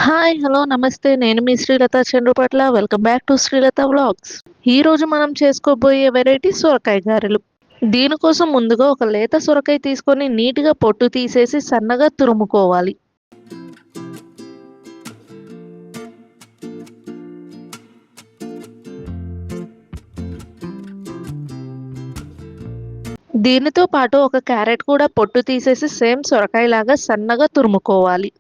Hi! Hello! నమస్తే. నేను మీ Srilatha Chandrupatla. Welcome back to Srilatha vlogs. ఈరోజు మనం చేసుకోబోయే వెరైటీ సొరకాయ గారెలు. దీనికోసం ముందుగా ఒక లేత సొరకాయ తీసుకొని నీట్‌గా పొట్టు తీసేసి సన్నగా తురుముకోవాలి. దీనితో పాటు ఒక క్యారెట్ కూడా పొట్టు తీసేసి సేమ్ సొరకాయలాగా సన్నగా తురుముకోవాలి.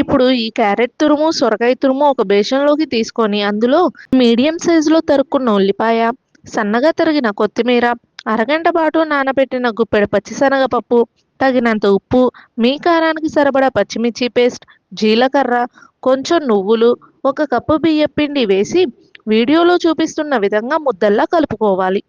ఇప్పుడు ఈ క్యారెట్ తురుము, సొరకాయ తురుము ఒక బేషన్‌లోకి తీసుకొని అందులో మీడియం సైజులో తరుక్కున్న ఉల్లిపాయ, సన్నగా తరిగిన కొత్తిమీర, అరగంట పాటు నానబెట్టిన గుప్పెడు పచ్చిశనగపప్పు, తగినంత ఉప్పు, మీ కారానికి సరిపడా పచ్చిమిర్చి పేస్ట్, జీలకర్ర, కొంచెం నువ్వులు, ఒక కప్పు బియ్యపిండి వేసి వీడియోలో చూపిస్తున్న విధంగా ముద్దల్లా కలుపుకోవాలి.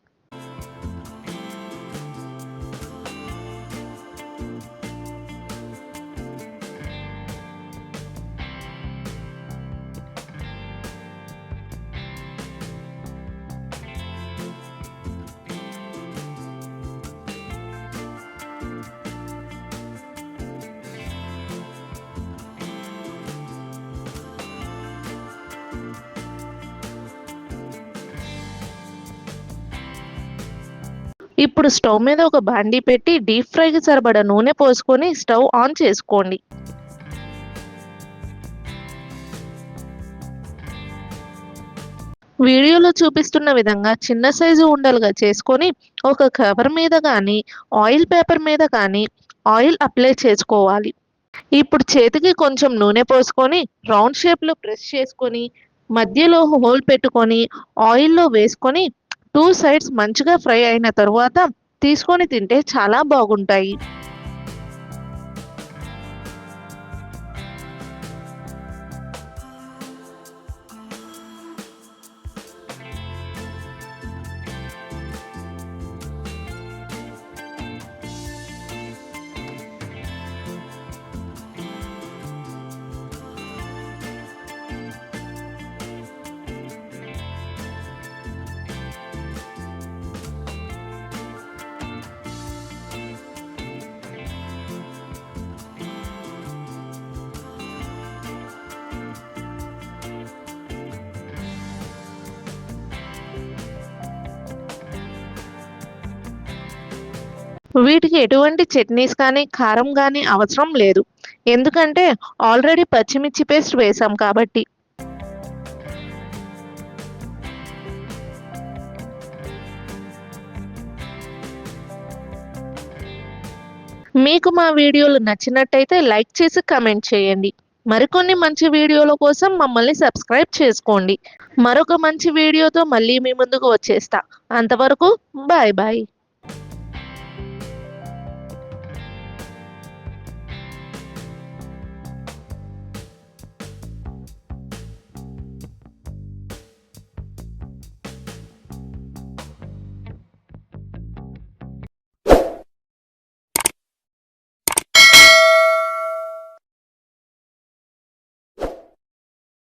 ఇప్పుడు స్టవ్ మీద ఒక బాండీ పెట్టి డీప్ ఫ్రైకి సరిపడా నూనె పోసుకొని స్టవ్ ఆన్ చేసుకోండి. వీడియోలో చూపిస్తున్న విధంగా చిన్న సైజు ఉండలుగా చేసుకొని ఒక కవర్ మీద కానీ ఆయిల్ పేపర్ మీద కానీ ఆయిల్ అప్లై చేసుకోవాలి. ఇప్పుడు చేతికి కొంచెం నూనె పోసుకొని రౌండ్ షేప్లో ప్రెస్ చేసుకొని మధ్యలో హోల్ పెట్టుకొని ఆయిల్లో వేసుకొని 2 సైడ్స్ మంచిగా ఫ్రై అయిన తరువాత తీసుకొని తింటే చాలా బాగుంటాయి. వీటికి ఎటువంటి చట్నీస్ కానీ, కారం గానీ అవసరం లేదు. ఎందుకంటే ఆల్రెడీ పచ్చిమిర్చి పేస్ట్ వేసాం కాబట్టి. మీకు మా వీడియోలు నచ్చినట్టయితే లైక్ చేసి కామెంట్ చేయండి. మరికొన్ని మంచి వీడియోల కోసం మమ్మల్ని సబ్స్క్రైబ్ చేసుకోండి. మరొక మంచి వీడియోతో మళ్ళీ మీ ముందుకు వచ్చేస్తా. అంతవరకు బాయ్ బాయ్.